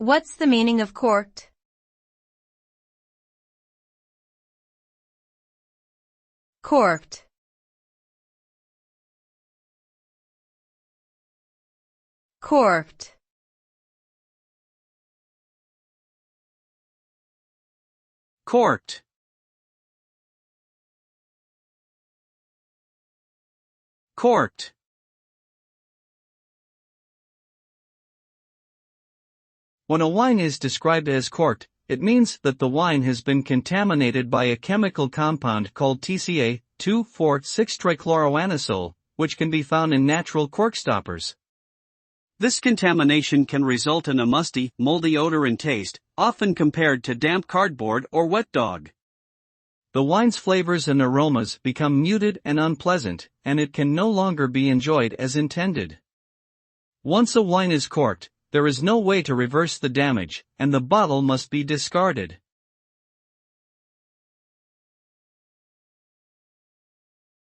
What's the meaning of corked? Corked. Corked. Corked. Corked. When a wine is described as corked, it means that the wine has been contaminated by a chemical compound called TCA, 2,4,6-trichloroanisole, which can be found in natural cork stoppers. This contamination can result in a musty, moldy odor and taste, often compared to damp cardboard or wet dog. The wine's flavors and aromas become muted and unpleasant, and it can no longer be enjoyed as intended. Once a wine is corked, there is no way to reverse the damage, and the bottle must be discarded.